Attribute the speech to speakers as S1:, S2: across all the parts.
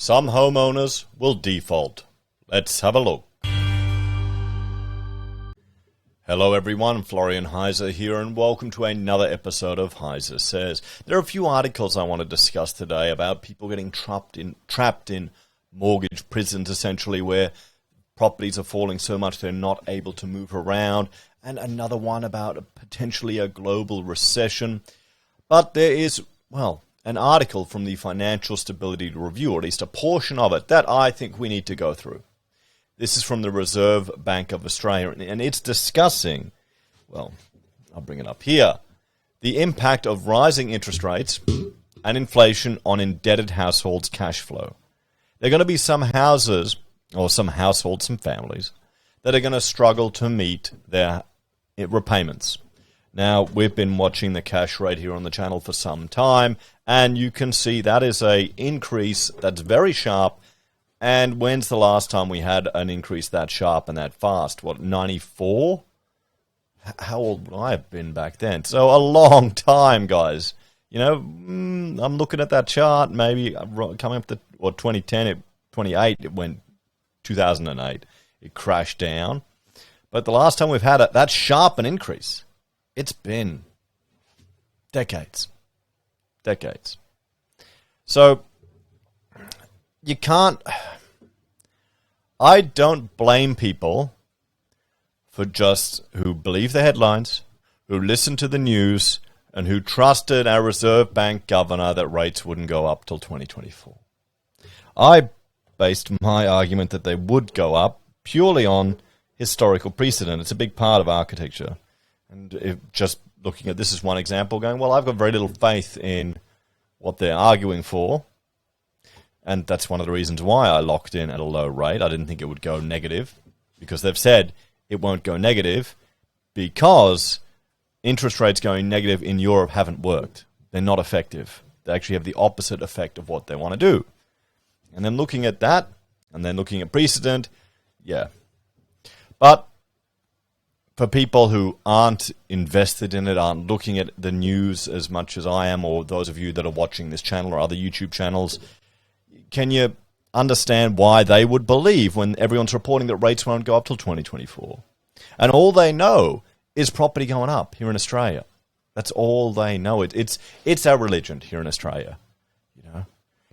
S1: Some homeowners will default. Let's have a look. Hello everyone, Florian.heise here, and welcome to another episode of HeiseSays. There are a few articles I want to discuss today about people getting trapped in mortgage prisons, essentially, where properties are falling so much they're not able to move around, and another one about potentially a global recession. But there is, well, an article from the Financial Stability Review, or at least a portion of it, that I think we need to go through. This is from the Reserve Bank of Australia, and it's discussing, well, I'll bring it up here, the impact of rising interest rates and inflation on indebted households' cash flow. There are going to be some houses, or some households, some families, that are going to struggle to meet their repayments. Now, we've been watching the cash rate here on the channel for some time, and you can see that is an increase that's very sharp. And when's the last time we had an increase that sharp and that fast? What, 94? How old would I have been back then? So a long time, guys. You know, I'm looking at that chart, maybe coming up to 2010, 28, it went 2008. It crashed down. But the last time we've had that sharp an increase, it's been decades. Decades. So you can't... I don't blame people for just who believe the headlines, who listen to the news, and who trusted our Reserve Bank governor that rates wouldn't go up till 2024. I based my argument that they would go up purely on historical precedent. It's a big part of architecture. And if just looking at this as one example, going, well, I've got very little faith in what they're arguing for. And that's one of the reasons why I locked in at a low rate. I didn't think it would go negative, because they've said it won't go negative because interest rates going negative in Europe haven't worked. They're not effective. They actually have the opposite effect of what they want to do. And then looking at that, and then looking at precedent, yeah. But for people who aren't invested in it, aren't looking at the news as much as I am, or those of you that are watching this channel or other YouTube channels, can you understand why they would believe when everyone's reporting that rates won't go up till 2024? And all they know is property going up here in Australia. That's all they know. It's our religion here in Australia. You know.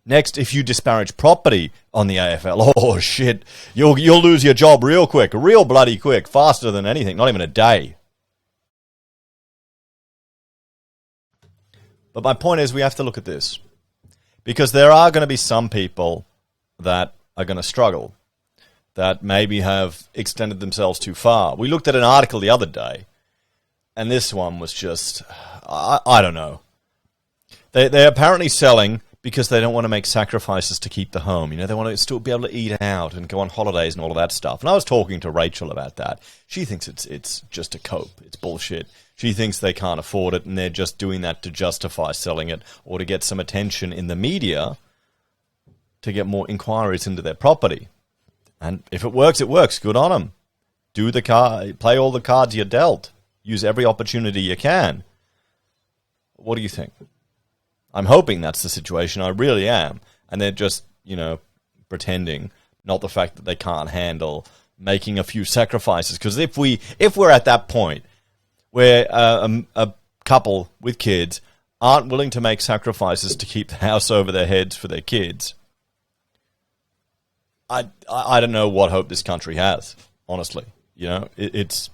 S1: Next, if you disparage property on the AFL, oh shit, you'll lose your job real quick, real bloody quick, faster than anything, not even a day. But my point is, we have to look at this. Because there are going to be some people that are going to struggle, that maybe have extended themselves too far. We looked at an article the other day, and this one was just, I don't know. They're apparently selling because they don't want to make sacrifices to keep the home. You know, they want to still be able to eat out and go on holidays and all of that stuff. And I was talking to Rachel about that. She thinks it's just a cope. It's bullshit. She thinks they can't afford it, and they're just doing that to justify selling it or to get some attention in the media to get more inquiries into their property. And if it works, it works. Good on them. Play all the cards you're dealt. Use every opportunity you can. What do you think? I'm hoping that's the situation. I really am. And they're just, pretending, not the fact that they can't handle making a few sacrifices. Because if we're at that point where a couple with kids aren't willing to make sacrifices to keep the house over their heads for their kids, I don't know what hope this country has, honestly. That's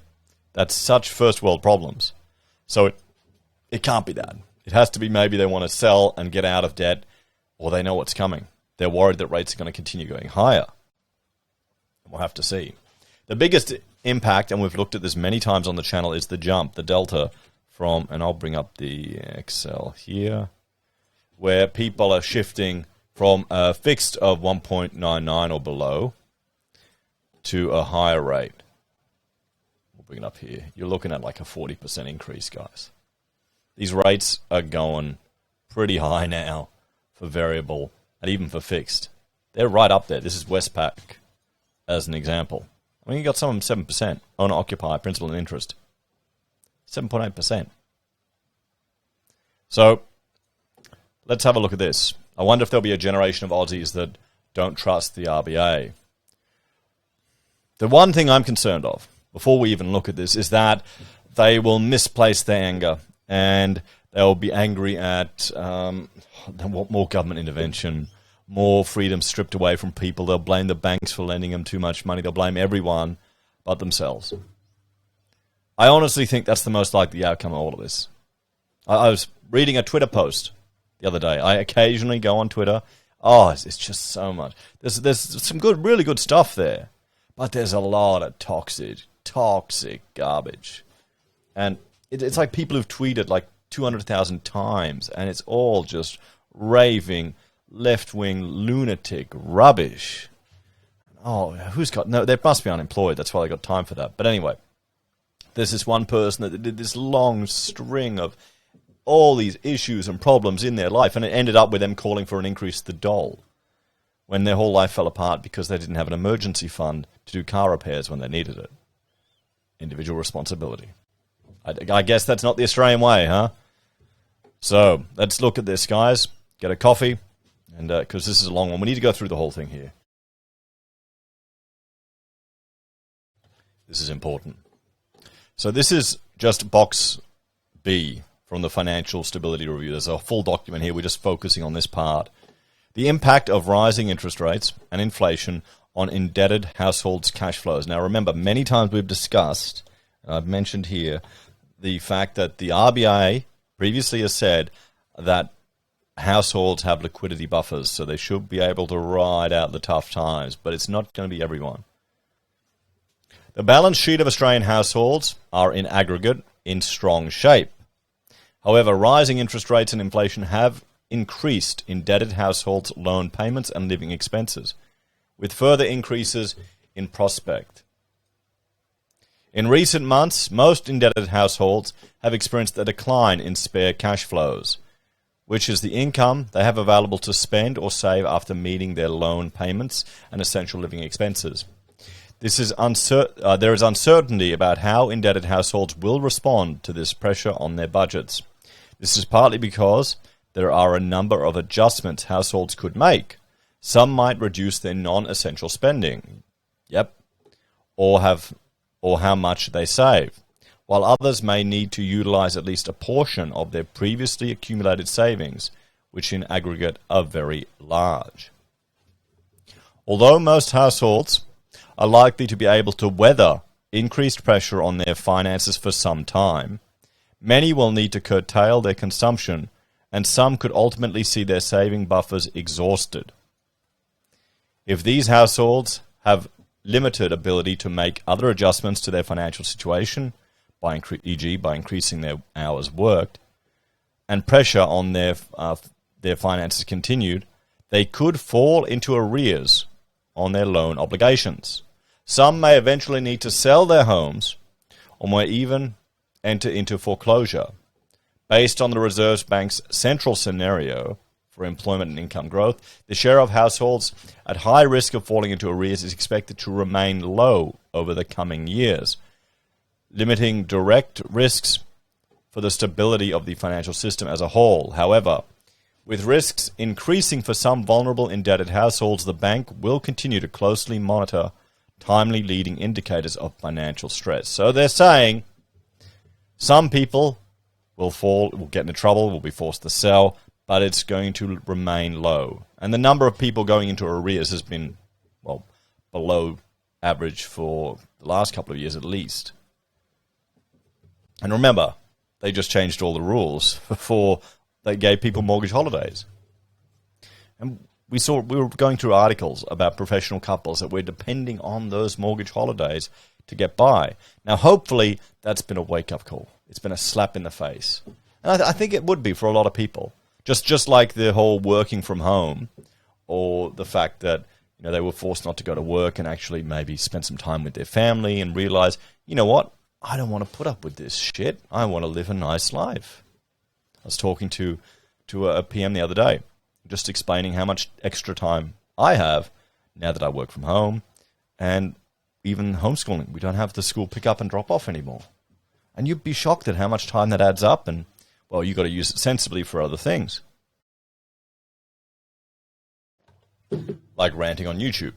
S1: such first world problems. So it can't be that. It has to be maybe they want to sell and get out of debt, or they know what's coming. They're worried that rates are going to continue going higher. We'll have to see. The biggest impact, and we've looked at this many times on the channel, is the jump, the delta from, and I'll bring up the Excel here, where people are shifting from a fixed of 1.99 or below to a higher rate. We'll bring it up here. You're looking at like a 40% increase, guys. These rates are going pretty high now for variable and even for fixed. They're right up there. This is Westpac as an example. I mean, you got some of them 7%, owner-occupier, principal and interest. 7.8%. So let's have a look at this. I wonder if there'll be a generation of Aussies that don't trust the RBA. The one thing I'm concerned of, before we even look at this, is that they will misplace their anger and they'll be angry at they want more government intervention, more freedom stripped away from people. They'll blame the banks for lending them too much money. They'll blame everyone but themselves. I honestly think that's the most likely outcome of all of this. I was reading a Twitter post the other day. I occasionally go on Twitter. Oh, it's just so much. There's some really good stuff there, but there's a lot of toxic garbage. And it's like people who've tweeted like 200,000 times, and it's all just raving, left-wing, lunatic rubbish. Oh, they must be unemployed. That's why they got time for that. But anyway, there's this one person that did this long string of all these issues and problems in their life, and it ended up with them calling for an increase to the dole when their whole life fell apart because they didn't have an emergency fund to do car repairs when they needed it. Individual responsibility. I guess that's not the Australian way, huh? So let's look at this, guys. Get a coffee, and because this is a long one. We need to go through the whole thing here. This is important. So this is just box B from the Financial Stability Review. There's a full document here. We're just focusing on this part. The impact of rising interest rates and inflation on indebted households' cash flows. Now remember, many times we've discussed, and I've mentioned here, the fact that the RBA previously has said that households have liquidity buffers, so they should be able to ride out the tough times, but it's not going to be everyone. The balance sheet of Australian households are in aggregate in strong shape. However, rising interest rates and inflation have increased indebted households' loan payments and living expenses, with further increases in prospect. In recent months, most indebted households have experienced a decline in spare cash flows, which is the income they have available to spend or save after meeting their loan payments and essential living expenses. There is uncertainty about how indebted households will respond to this pressure on their budgets. This is partly because there are a number of adjustments households could make. Some might reduce their non-essential spending, or how much they save, while others may need to utilize at least a portion of their previously accumulated savings, which in aggregate are very large. Although most households are likely to be able to weather increased pressure on their finances for some time, many will need to curtail their consumption, and some could ultimately see their saving buffers exhausted. If these households have limited ability to make other adjustments to their financial situation, e.g. by increasing their hours worked, and pressure on their finances continued, they could fall into arrears on their loan obligations. Some may eventually need to sell their homes or may even enter into foreclosure. Based on the Reserve Bank's central scenario for employment and income growth, the share of households at high risk of falling into arrears is expected to remain low over the coming years, limiting direct risks for the stability of the financial system as a whole. However, with risks increasing for some vulnerable indebted households, the bank will continue to closely monitor timely leading indicators of financial stress. So they're saying some people will get into trouble, will be forced to sell, but it's going to remain low. And the number of people going into arrears has been, below average for the last couple of years at least. And remember, they just changed all the rules before they gave people mortgage holidays. And we were going through articles about professional couples that were depending on those mortgage holidays to get by. Now, hopefully, that's been a wake-up call. It's been a slap in the face. And I think it would be for a lot of people. Just like the whole working from home, or the fact that they were forced not to go to work and actually maybe spend some time with their family and realize, you know what, I don't want to put up with this shit. I want to live a nice life. I was talking to a PM the other day, just explaining how much extra time I have now that I work from home, and even homeschooling. We don't have the school pick up and drop off anymore. And you'd be shocked at how much time that adds up, and you've got to use it sensibly for other things. like ranting on YouTube.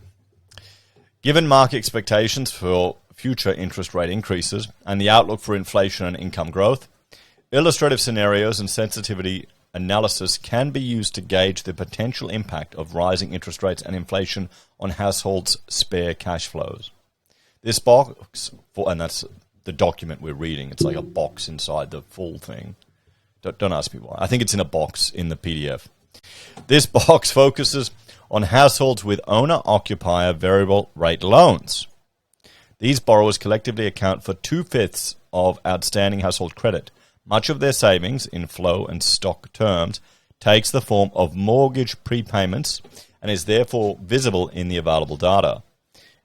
S1: Given market expectations for future interest rate increases and the outlook for inflation and income growth, illustrative scenarios and sensitivity analysis can be used to gauge the potential impact of rising interest rates and inflation on households' spare cash flows. This box, and that's the document we're reading, it's like a box inside the full thing. Don't ask me why. I think it's in a box in the PDF. This box focuses on households with owner-occupier variable rate loans. These borrowers collectively account for 2/5 of outstanding household credit. Much of their savings, in flow and stock terms, takes the form of mortgage prepayments and is therefore visible in the available data,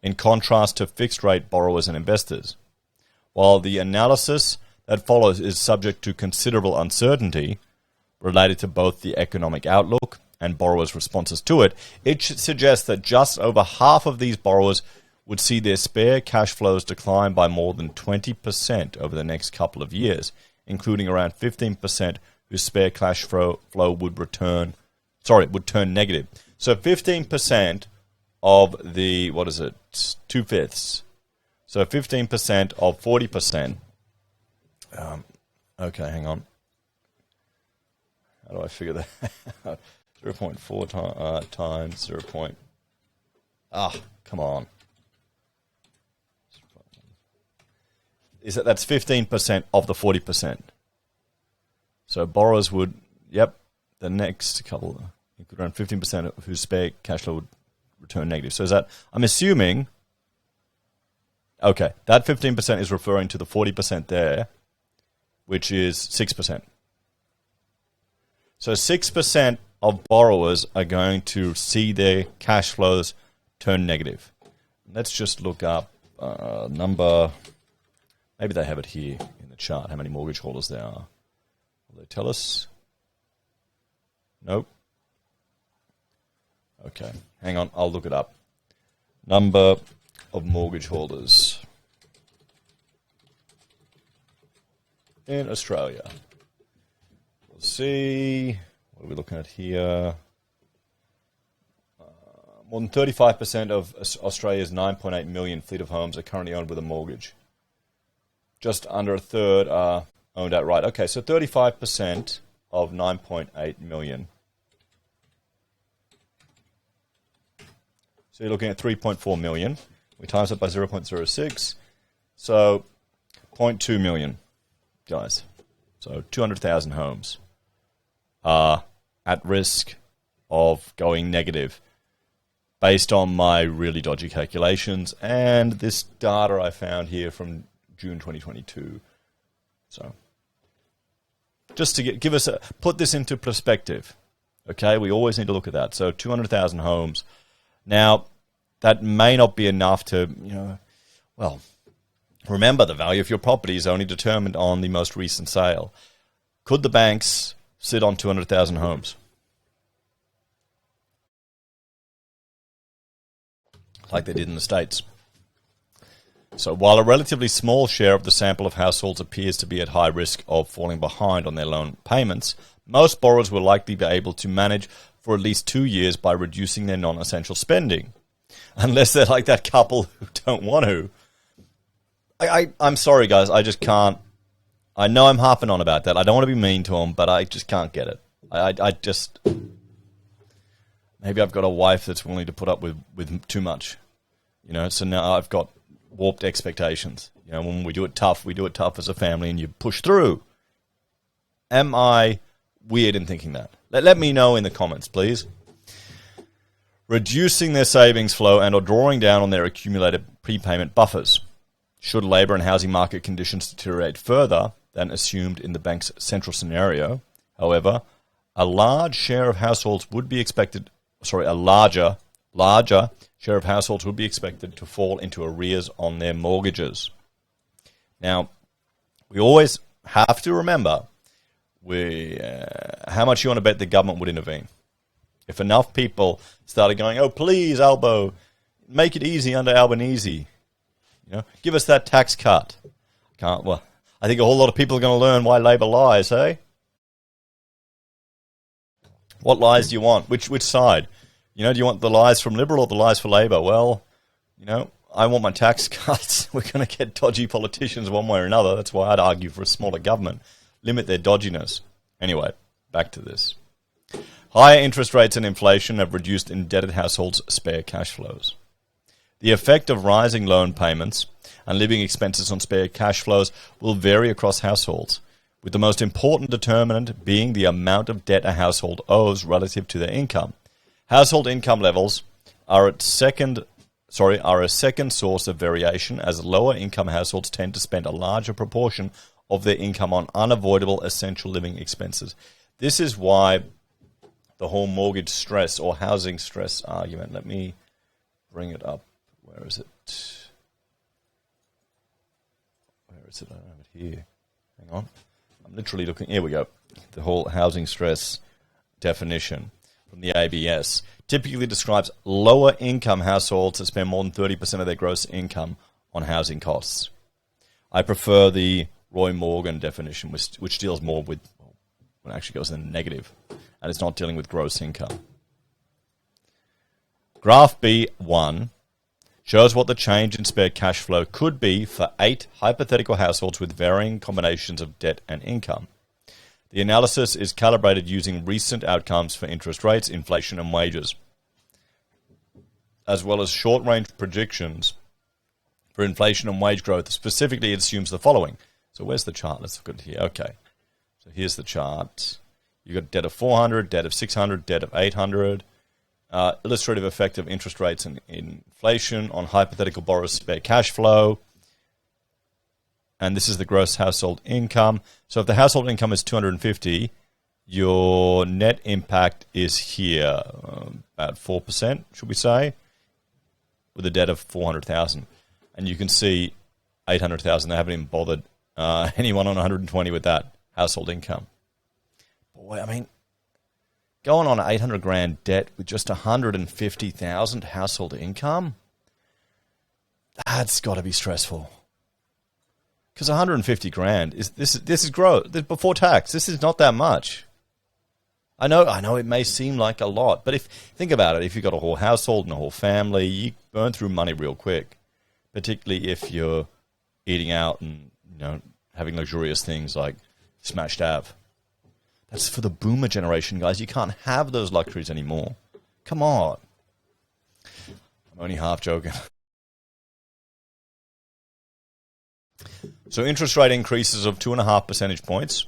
S1: in contrast to fixed-rate borrowers and investors. While the analysis that follows is subject to considerable uncertainty related to both the economic outlook and borrowers' responses to it, it suggests that just over half of these borrowers would see their spare cash flows decline by more than 20% over the next couple of years, including around 15% whose spare cash flow would turn negative. So 15% of the, 2/5. So 15% of 40%. Okay, hang on. How do I figure that out? 0.4 times 0. Come on. That's 15% of the 40%. So borrowers would, the next couple, around 15% of whose spare cash flow would return negative. So is that, I'm assuming, okay, that 15% is referring to the 40% there, which is 6%. So 6% of borrowers are going to see their cash flows turn negative. Let's just look up number. Maybe they have it here in the chart, how many mortgage holders there are. Will they tell us? Nope. Okay, hang on, I'll look it up. Number of mortgage holders in Australia. We'll see. What are we looking at here? More than 35% of Australia's 9.8 million fleet of homes are currently owned with a mortgage. Just under a third are owned outright. Okay, so 35% of 9.8 million. So you're looking at 3.4 million. We times it by 0.06. So 0.2 million, guys. So 200,000 homes are at risk of going negative based on my really dodgy calculations and this data I found here from June 2022. So just to give us put this into perspective, okay? We always need to look at that. So 200,000 homes. Now, that may not be enough to, remember the value of your property is only determined on the most recent sale. Could the banks sit on 200,000 homes? Like they did in the States. So while a relatively small share of the sample of households appears to be at high risk of falling behind on their loan payments, most borrowers will likely be able to manage for at least 2 years by reducing their non-essential spending. Unless they're like that couple who don't want to. I'm sorry, guys. I just can't. I know I'm harping on about that. I don't want to be mean to them, but I just can't get it. I just... Maybe I've got a wife that's willing to put up with too much. So now I've got warped expectations. When we do it tough as a family and you push through. Am I weird in thinking that? Let me know in the comments, please. Reducing their savings flow and or drawing down on their accumulated prepayment buffers. Should labour and housing market conditions deteriorate further than assumed in the bank's central scenario, however, a larger share of households would be expected to fall into arrears on their mortgages. Now, we always have to remember how much you want to bet the government would intervene. If enough people started going, oh, please, Albo, make it easy under Albanese. Give us that tax cut. I think a whole lot of people are going to learn why Labor lies, hey? What lies do you want? Which side? do you want the lies from Liberal or the lies for Labor? Well, I want my tax cuts. We're going to get dodgy politicians one way or another. That's why I'd argue for a smaller government. Limit their dodginess. Anyway, back to this. Higher interest rates and inflation have reduced indebted households' spare cash flows. The effect of rising loan payments and living expenses on spare cash flows will vary across households, with the most important determinant being the amount of debt a household owes relative to their income. Household income levels are a second source of variation, as lower income households tend to spend a larger proportion of their income on unavoidable essential living expenses. This is why the whole mortgage stress or housing stress argument, let me bring it up. Where is it? I don't have it here. Hang on. I'm literally looking. Here we go. The whole housing stress definition from the ABS typically describes lower income households that spend more than 30% of their gross income on housing costs. I prefer the Roy Morgan definition, which deals more with, when it actually goes in the negative, and it's not dealing with gross income. Graph B1 shows what the change in spare cash flow could be for 8 hypothetical households with varying combinations of debt and income. The analysis is calibrated using recent outcomes for interest rates, inflation, and wages, as well as short-range predictions for inflation and wage growth. Specifically, it assumes the following. So where's the chart? Let's look at it here. Okay. So here's the chart. You've got debt of 400, debt of 600, debt of 800. Illustrative effect of interest rates and inflation on hypothetical borrowers' spare cash flow. And this is the gross household income. So if the household income is 250, your net impact is here, about 4%, should we say, with a debt of 400,000. And you can see 800,000. They haven't even bothered anyone on 120 with that household income. Boy, I mean, going on an 800 grand debt with just 150,000 household income, that's got to be stressful. Because 150 grand this is gross before tax. This is not that much. I know it may seem like a lot, but think about it. If you've got a whole household and a whole family, you burn through money real quick. Particularly if you're eating out and having luxurious things like smashed Ave. That's for the boomer generation, guys. You can't have those luxuries anymore. Come on. I'm only half joking. So interest rate increases of 2.5 percentage points,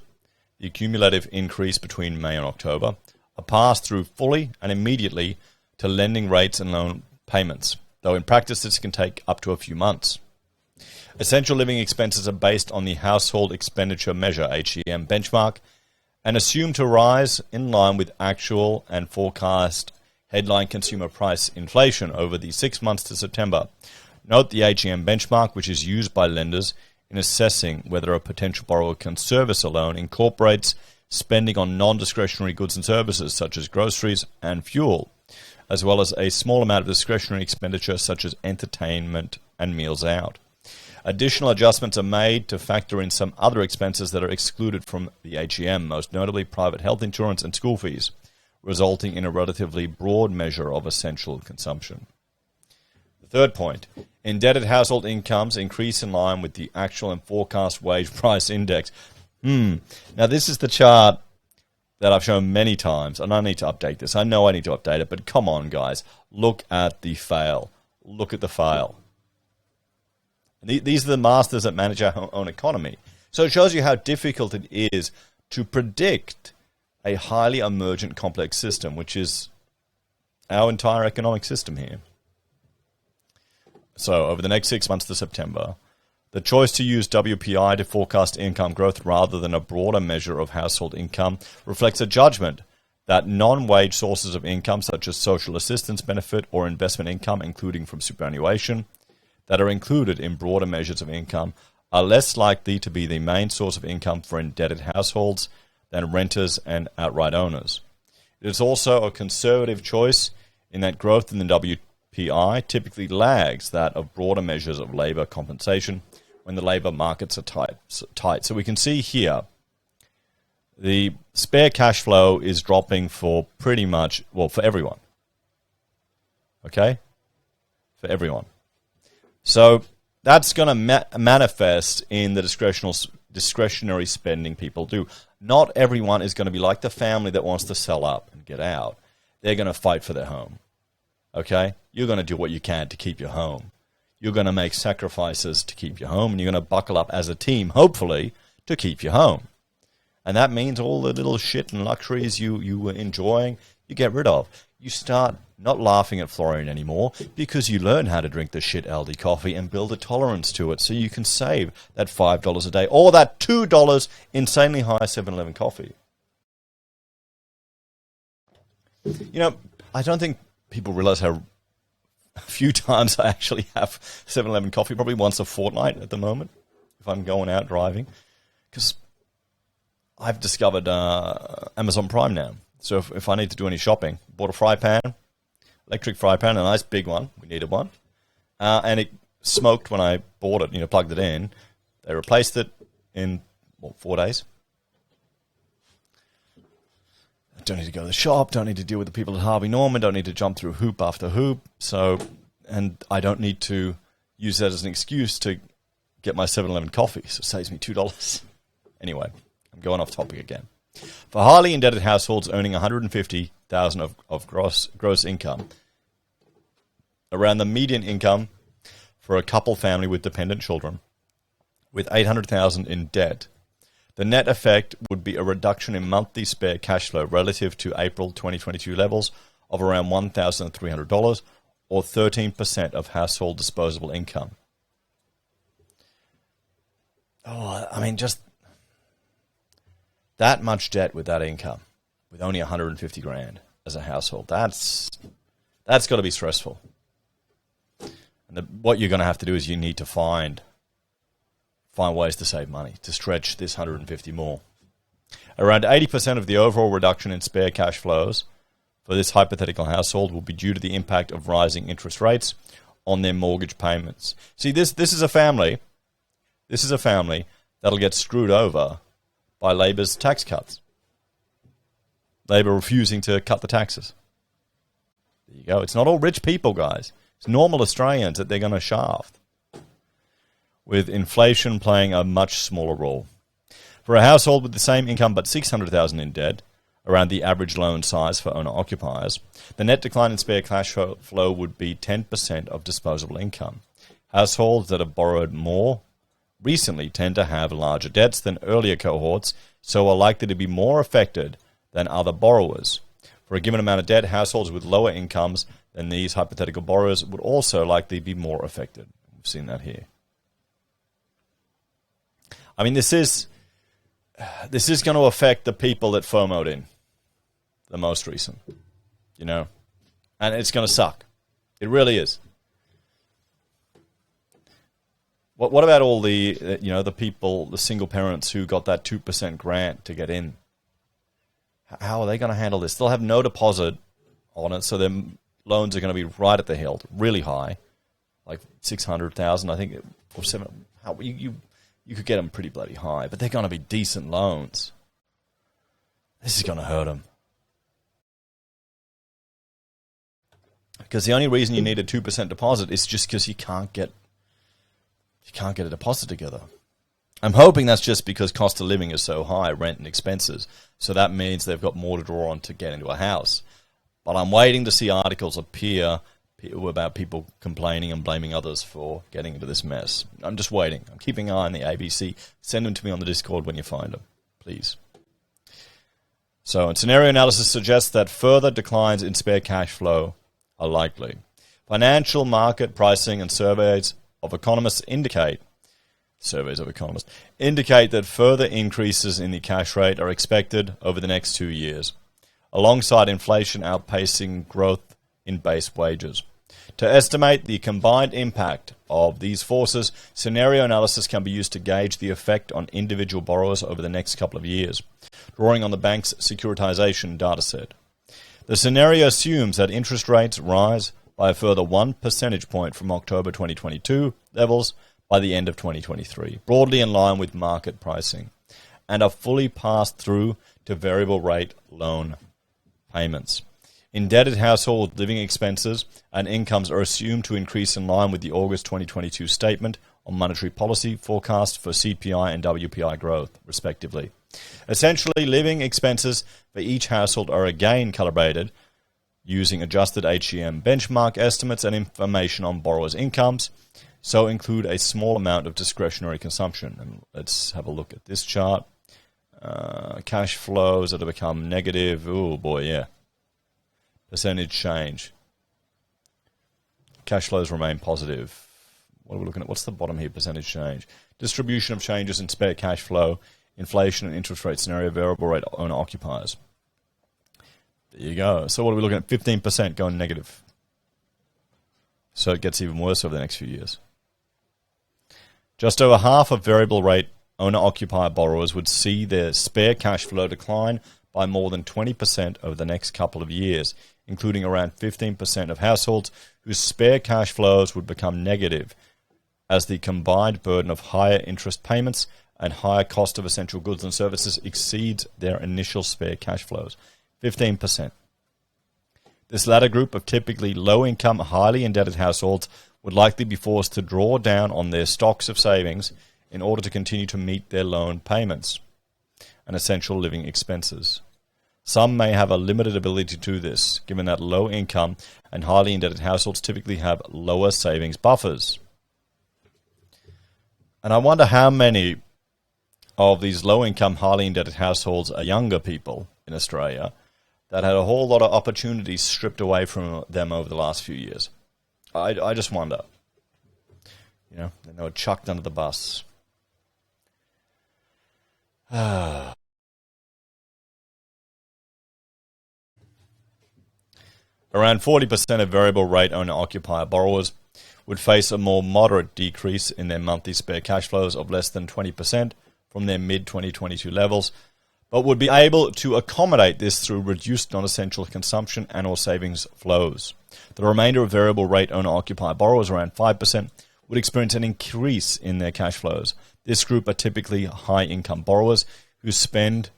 S1: the cumulative increase between May and October, are passed through fully and immediately to lending rates and loan payments, though in practice this can take up to a few months. Essential living expenses are based on the Household Expenditure Measure, HEM benchmark, and assumed to rise in line with actual and forecast headline consumer price inflation over the 6 months to September. Note the HEM benchmark, which is used by lenders in assessing whether a potential borrower can service a loan, incorporates spending on non-discretionary goods and services such as groceries and fuel, as well as a small amount of discretionary expenditure such as entertainment and meals out. Additional adjustments are made to factor in some other expenses that are excluded from the HEM, most notably private health insurance and school fees, resulting in a relatively broad measure of essential consumption. The third point, indebted household incomes increase in line with the actual and forecast wage price index. Now this is the chart that I've shown many times, and I need to update this. I know I need to update it, but come on, guys. Look at the fail. Look at the fail. These are the masters that manage our own economy. So it shows you how difficult it is to predict a highly emergent complex system, which is our entire economic system here. So over the next 6 months to September, the choice to use WPI to forecast income growth rather than a broader measure of household income reflects a judgment that non-wage sources of income, such as social assistance benefit or investment income, including from superannuation, that are included in broader measures of income, are less likely to be the main source of income for indebted households than renters and outright owners. It is also a conservative choice in that growth in the WPI typically lags that of broader measures of labour compensation when the labour markets are tight. So we can see here the spare cash flow is dropping for pretty much, well, for everyone. Okay? For everyone. So that's going to manifest in the discretionary spending people do. Not everyone is going to be like the family that wants to sell up and get out. They're going to fight for their home. Okay? You're going to do what you can to keep your home. You're going to make sacrifices to keep your home, and you're going to buckle up as a team, hopefully, to keep your home. And that means all the little shit and luxuries you were enjoying, you get rid of. You start not laughing at Florian anymore because you learn how to drink the shit Aldi coffee and build a tolerance to it so you can save that $5 a day or that $2 insanely high 7-Eleven coffee. You know, I don't think people realize how few times I actually have 7-Eleven coffee, probably once a fortnight at the moment if I'm going out driving, because I've discovered Amazon Prime now. So if I need to do any shopping, bought a fry pan, electric fry pan, a nice big one. We needed one. And it smoked when I bought it, plugged it in. They replaced it in, 4 days. Don't need to go to the shop, don't need to deal with the people at Harvey Norman, don't need to jump through hoop after hoop. And I don't need to use that as an excuse to get my 7-Eleven coffee. So it saves me $2. Anyway, I'm going off topic again. For highly indebted households earning $150,000 of gross income, around the median income for a couple family with dependent children, with $800,000 in debt, the net effect would be a reduction in monthly spare cash flow relative to April 2022 levels of around $1,300 or 13% of household disposable income. Oh, I mean, just that much debt with that income, with only 150 grand as a household, that's got to be stressful. And what you're going to have to do is you need to find ways to save money, to stretch this 150 more. Around 80% of the overall reduction in spare cash flows for this hypothetical household will be due to the impact of rising interest rates on their mortgage payments. See, this is a family. This is a family that'll get screwed over by Labor's tax cuts. Labor refusing to cut the taxes. There you go. It's not all rich people, guys. It's normal Australians that they're going to shaft, with inflation playing a much smaller role. For a household with the same income but $600,000 in debt, around the average loan size for owner-occupiers, the net decline in spare cash flow would be 10% of disposable income. Households that have borrowed more recently tend to have larger debts than earlier cohorts, so are likely to be more affected than other borrowers. For a given amount of debt, households with lower incomes than these hypothetical borrowers would also likely be more affected. We've seen that here. I mean, this is going to affect the people that FOMO'd in the most recent, and it's going to suck. It really is. What about all the, the people, the single parents who got that 2% grant to get in? How are they going to handle this? They'll have no deposit on it, so their loans are going to be right at the hilt, really high, like 600,000, I think, or 7. How you could get them pretty bloody high, but they're going to be decent loans. This is going to hurt them. Because the only reason you need a 2% deposit is just because you can't get a deposit together. I'm hoping that's just because cost of living is so high, rent and expenses. So that means they've got more to draw on to get into a house. But I'm waiting to see articles appear about people complaining and blaming others for getting into this mess. I'm just waiting. I'm keeping an eye on the ABC. Send them to me on the Discord when you find them, please. So, scenario analysis suggests that further declines in spare cash flow are likely. Financial market pricing and surveys of economists indicate that further increases in the cash rate are expected over the next 2 years, alongside inflation outpacing growth in base wages. To estimate the combined impact of these forces, scenario analysis can be used to gauge the effect on individual borrowers over the next couple of years, drawing on the bank's securitization dataset. The scenario assumes that interest rates rise by a further 1 percentage point from October 2022 levels by the end of 2023, broadly in line with market pricing, and are fully passed through to variable rate loan payments. Indebted household living expenses and incomes are assumed to increase in line with the August 2022 statement on monetary policy forecast for CPI and WPI growth, respectively. Essentially, living expenses for each household are again calibrated using adjusted HCM benchmark estimates and information on borrowers' incomes, so include a small amount of discretionary consumption. And let's have a look at this chart. Cash flows that have become negative. Oh boy, yeah. Percentage change. Cash flows remain positive. What are we looking at? What's the bottom here? Percentage change. Distribution of changes in spare cash flow, inflation and interest rate scenario, variable rate owner occupiers. There you go. So what are we looking at? 15% going negative. So it gets even worse over the next few years. Just over half of variable rate owner-occupier borrowers would see their spare cash flow decline by more than 20% over the next couple of years, including around 15% of households whose spare cash flows would become negative as the combined burden of higher interest payments and higher cost of essential goods and services exceeds their initial spare cash flows. 15%. This latter group of typically low-income, highly indebted households would likely be forced to draw down on their stocks of savings in order to continue to meet their loan payments and essential living expenses. Some may have a limited ability to do this, given that low-income and highly indebted households typically have lower savings buffers. And I wonder how many of these low-income, highly indebted households are younger people in Australia that had a whole lot of opportunities stripped away from them over the last few years. I just wonder. You know, they were chucked under the bus. Around 40% of variable rate owner-occupier borrowers would face a more moderate decrease in their monthly spare cash flows of less than 20% from their mid-2022 levels, but would be able to accommodate this through reduced non-essential consumption and or savings flows. The remainder of variable rate owner-occupier borrowers, around 5%, would experience an increase in their cash flows. This group are typically high-income borrowers who spend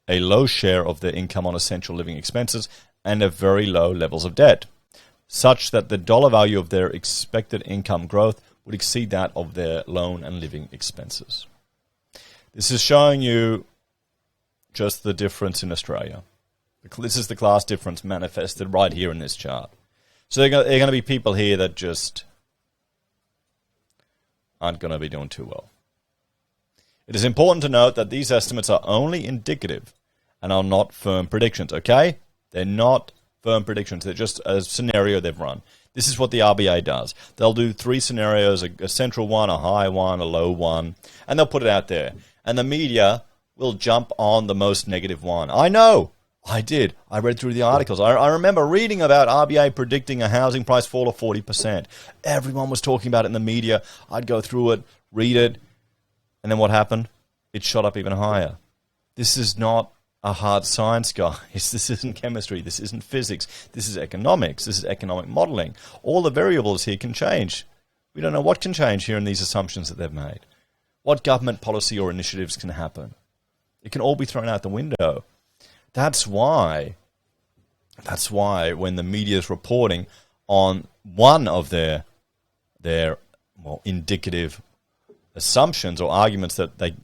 S1: a low share of their income on essential living expenses and have very low levels of debt, such that the dollar value of their expected income growth would exceed that of their loan and living expenses. This is showing you just the difference in Australia. This is the class difference manifested right here in this chart. So there are going to be people here that just aren't going to be doing too well. It is important to note that these estimates are only indicative and are not firm predictions, okay? They're not firm predictions. They're just a scenario they've run. This is what the RBA does. They'll do three scenarios, a central one, a high one, a low one, and they'll put it out there. And the media will jump on the most negative one. I know. I did. I read through the articles. I remember reading about RBA predicting a housing price fall of 40%. Everyone was talking about it in the media. I'd go through it, read it, and then what happened? It shot up even higher. This is not a hard science, guys. This isn't chemistry. This isn't physics. This is economics. This is economic modeling. All the variables here can change. We don't know what can change here in these assumptions that they've made. What government policy or initiatives can happen? It can all be thrown out the window. That's why when the media is reporting on one of their indicative assumptions or arguments that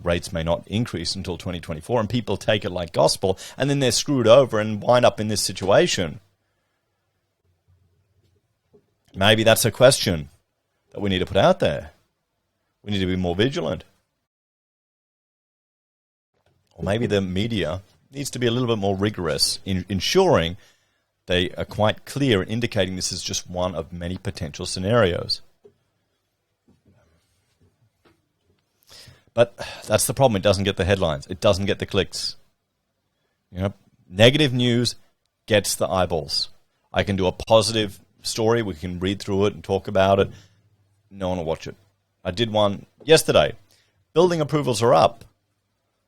S1: rates may not increase until 2024, and people take it like gospel, and then they're screwed over and wind up in this situation. Maybe that's a question that we need to put out there. We need to be more vigilant. Or maybe the media needs to be a little bit more rigorous in ensuring they are quite clear in indicating this is just one of many potential scenarios. But that's the problem. It doesn't get the headlines. It doesn't get the clicks. Negative news gets the eyeballs. I can do a positive story. We can read through it and talk about it. No one will watch it. I did one yesterday. Building approvals are up.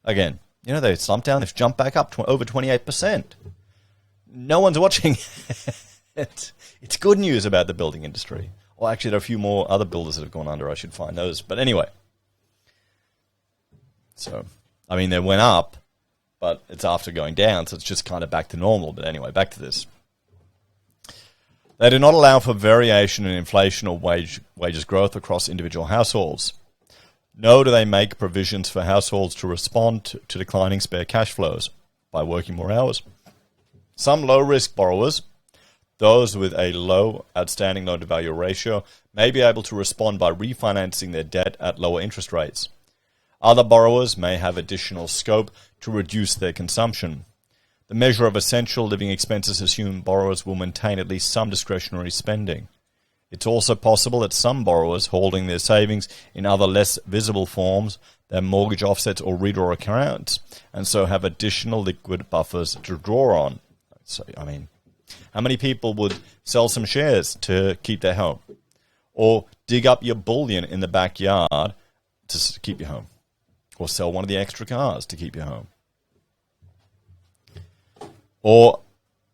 S1: Again, they slumped down. They've jumped back up over 28%. No one's watching it. It's good news about the building industry. Well, actually, there are a few more other builders that have gone under. I should find those. But anyway. So, they went up, but it's after going down, so it's just kind of back to normal. But anyway, back to this. They do not allow for variation in inflation or wages growth across individual households. Nor do they make provisions for households to respond to declining spare cash flows by working more hours. Some low-risk borrowers, those with a low outstanding loan-to-value ratio, may be able to respond by refinancing their debt at lower interest rates. Other borrowers may have additional scope to reduce their consumption. The measure of essential living expenses assume borrowers will maintain at least some discretionary spending. It's also possible that some borrowers holding their savings in other less visible forms, their mortgage offsets or redraw accounts, and so have additional liquid buffers to draw on. So, how many people would sell some shares to keep their home? Or dig up your bullion in the backyard to keep your home? Or sell one of the extra cars to keep your home? Or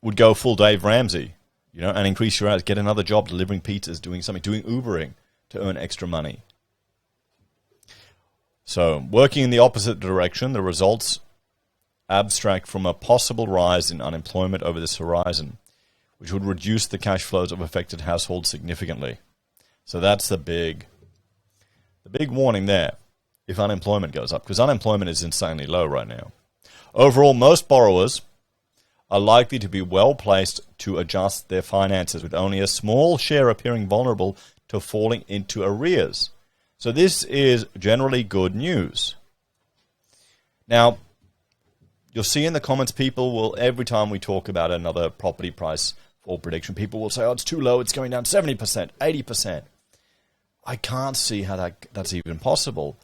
S1: would go full Dave Ramsey, and increase your hours, get another job delivering pizzas, doing something, doing Ubering to earn extra money. So, working in the opposite direction, the results abstract from a possible rise in unemployment over this horizon, which would reduce the cash flows of affected households significantly. So that's the big warning there, if unemployment goes up, because unemployment is insanely low right now. Overall, most borrowers are likely to be well placed to adjust their finances, with only a small share appearing vulnerable to falling into arrears. So this is generally good news. Now, you'll see in the comments, people will, every time we talk about another property price fall prediction, people will say, oh, it's too low, it's going down 70%, 80%. I can't see how that's even possible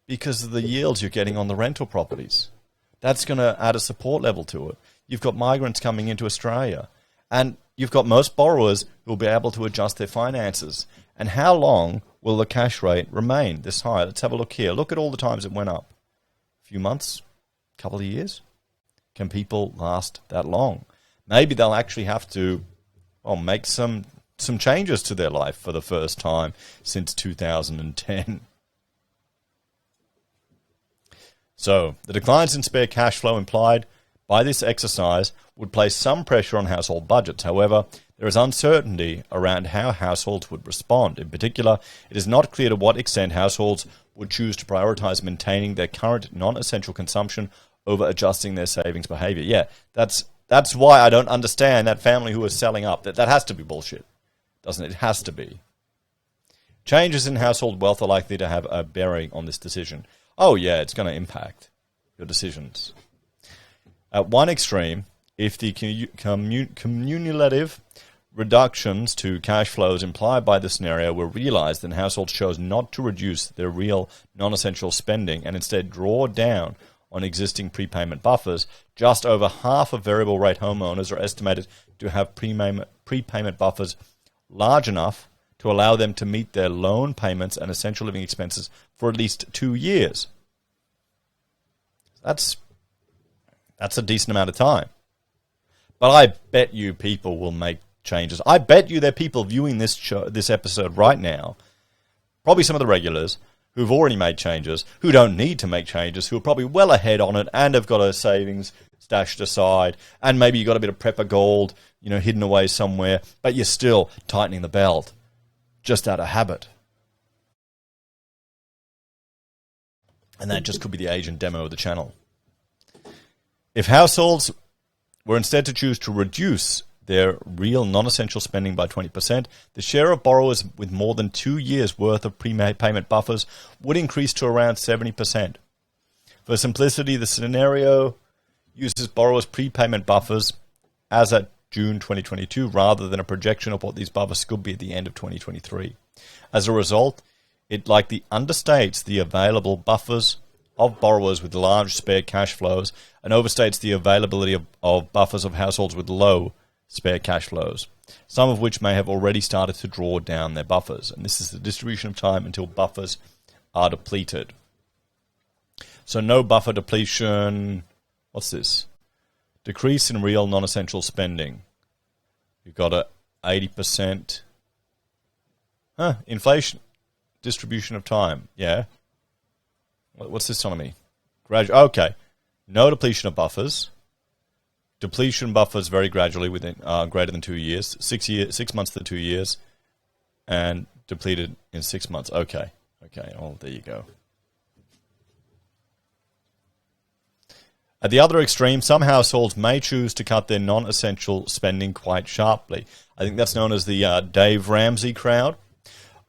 S1: because of the yields you're getting on the rental properties. That's going to add a support level to it. You've got migrants coming into Australia, and you've got most borrowers who will be able to adjust their finances. And how long will the cash rate remain this high? Let's have a look here. Look at all the times it went up. A few months, a couple of years. Can people last that long? Maybe they'll actually have to make some changes to their life for the first time since 2010. So, the declines in spare cash flow implied by this exercise would place some pressure on household budgets. However, there is uncertainty around how households would respond. In particular, it is not clear to what extent households would choose to prioritize maintaining their current non-essential consumption over adjusting their savings behavior. Yeah, that's why I don't understand that family who is selling up. That has to be bullshit, doesn't it? It has to be. Changes in household wealth are likely to have a bearing on this decision. Oh yeah, it's going to impact your decisions. At one extreme, if the cumulative reductions to cash flows implied by the scenario were realized, then households chose not to reduce their real non-essential spending and instead draw down on existing prepayment buffers. Just over half of variable rate homeowners are estimated to have prepayment buffers large enough to allow them to meet their loan payments and essential living expenses for at least 2 years. That's a decent amount of time. But I bet you people will make changes. I bet you there are people viewing this episode right now, probably some of the regulars, who've already made changes, who don't need to make changes, who are probably well ahead on it and have got a savings stashed aside, and maybe you've got a bit of prepper gold, hidden away somewhere, but you're still tightening the belt, just out of habit. And that just could be the age and demo of the channel. If households were instead to choose to reduce their real non-essential spending by 20%, the share of borrowers with more than 2 years' worth of prepayment buffers would increase to around 70%. For simplicity, the scenario uses borrowers' prepayment buffers as at June 2022 rather than a projection of what these buffers could be at the end of 2023. As a result, it likely understates the available buffers of borrowers with large spare cash flows and overstates the availability of buffers of households with low spare cash flows, some of which may have already started to draw down their buffers. And this is the distribution of time until buffers are depleted. So no buffer depletion. What's this? Decrease in real non-essential spending. You've got a 80%. Inflation. Distribution of time. Yeah. What's this telling me? Okay. no depletion of buffers. Depletion buffers very gradually within greater than 2 years, 6 months to 2 years, and depleted in 6 months. Okay. Oh, there you go. At the other extreme, some households may choose to cut their non-essential spending quite sharply. I think that's known as the Dave Ramsey crowd,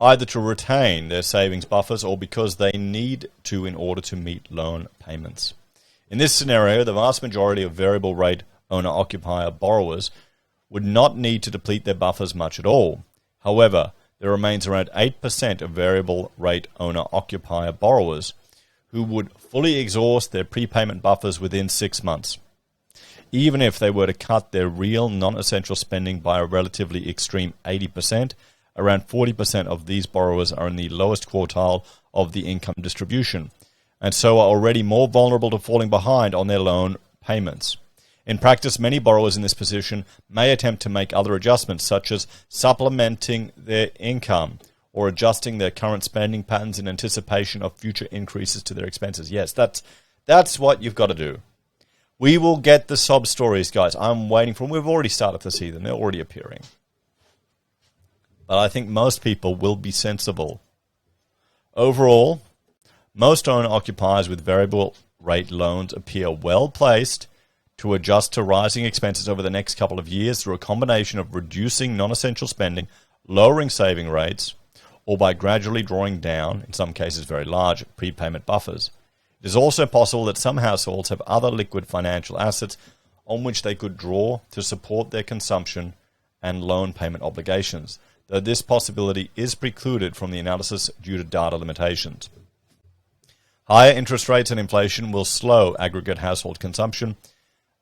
S1: either to retain their savings buffers or because they need to in order to meet loan payments. In this scenario, the vast majority of variable rate owner-occupier borrowers would not need to deplete their buffers much at all. However, there remains around 8% of variable rate owner-occupier borrowers who would fully exhaust their prepayment buffers within 6 months. Even if they were to cut their real non-essential spending by a relatively extreme 80%, around 40% of these borrowers are in the lowest quartile of the income distribution, and so are already more vulnerable to falling behind on their loan payments. In practice, many borrowers in this position may attempt to make other adjustments, such as supplementing their income or adjusting their current spending patterns in anticipation of future increases to their expenses. Yes, that's what you've got to do. We will get the sob stories, guys. I'm waiting for them. We've already started to see them. They're already appearing. But I think most people will be sensible. Overall, most owner-occupiers with variable rate loans appear well-placed to adjust to rising expenses over the next couple of years through a combination of reducing non-essential spending, lowering saving rates, or by gradually drawing down, in some cases very large, prepayment buffers. It is also possible that some households have other liquid financial assets on which they could draw to support their consumption and loan payment obligations, though this possibility is precluded from the analysis due to data limitations. Higher interest rates and inflation will slow aggregate household consumption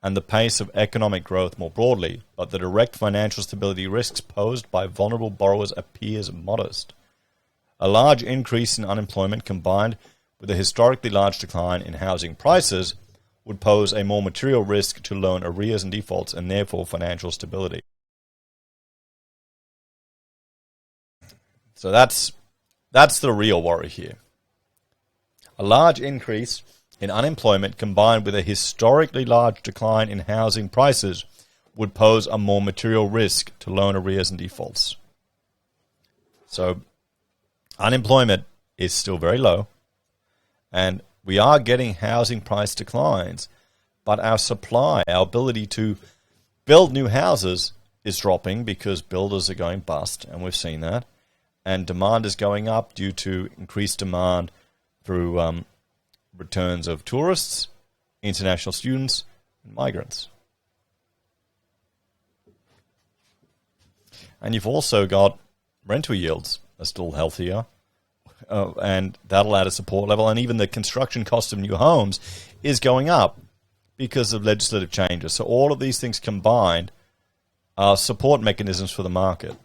S1: and the pace of economic growth more broadly, but the direct financial stability risks posed by vulnerable borrowers appears modest. A large increase in unemployment combined with a historically large decline in housing prices would pose a more material risk to loan arrears and defaults and therefore financial stability. So that's the real worry here. A large increase in unemployment combined with a historically large decline in housing prices would pose a more material risk to loan arrears and defaults. So unemployment is still very low, and we are getting housing price declines, but our supply, our ability to build new houses is dropping because builders are going bust, and we've seen that, and demand is going up due to increased demand through returns of tourists, international students, and migrants. And you've also got rental yields are still healthier, and that'll add a support level. And even the construction cost of new homes is going up because of legislative changes. So all of these things combined are support mechanisms for the market.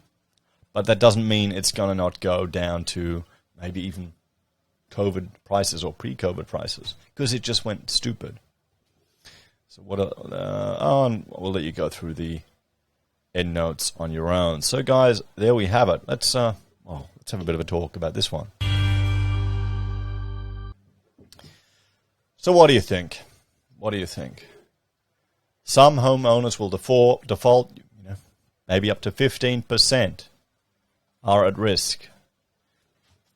S1: But that doesn't mean it's going to not go down to maybe even COVID prices or pre-COVID prices, because it just went stupid. So we'll let you go through the end notes on your own. So guys, there we have it. Let's have a bit of a talk about this one. So what do you think? Some homeowners will default, maybe up to 15% are at risk.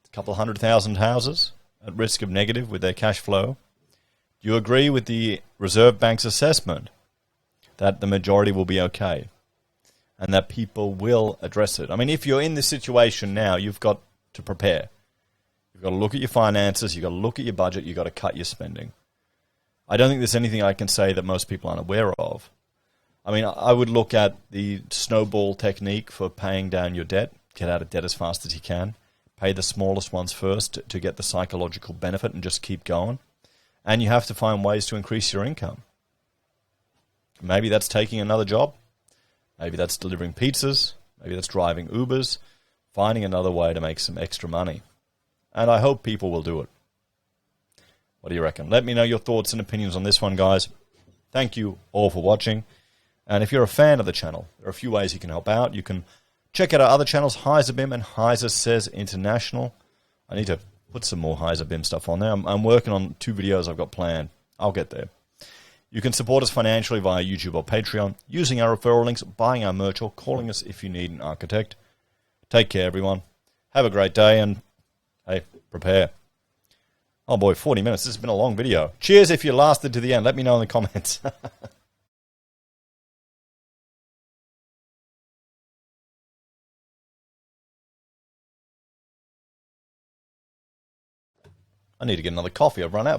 S1: A couple 100,000 houses at risk of negative with their cash flow. Do you agree with the Reserve Bank's assessment that the majority will be okay and that people will address it? I mean, if you're in this situation now, you've got to prepare. You've got to look at your finances, you've got to look at your budget, you've got to cut your spending. I don't think there's anything I can say that most people aren't aware of. I mean, I would look at the snowball technique for paying down your debt. Get out of debt as fast as you can. Pay the smallest ones first to get the psychological benefit and just keep going. And you have to find ways to increase your income. Maybe that's taking another job. Maybe that's delivering pizzas. Maybe that's driving Ubers. Finding another way to make some extra money. And I hope people will do it. What do you reckon? Let me know your thoughts and opinions on this one, guys. Thank you all for watching. And if you're a fan of the channel, there are a few ways you can help out. You can check out our other channels, HeiseBim and HeiseSays International. I need to put some more HeiseBim stuff on there. I'm working on 2 videos I've got planned. I'll get there. You can support us financially via YouTube or Patreon, using our referral links, buying our merch, or calling us if you need an architect. Take care, everyone. Have a great day, and hey, prepare. Oh boy, 40 minutes. This has been a long video. Cheers if you lasted to the end. Let me know in the comments. I need to get another coffee. I've run out.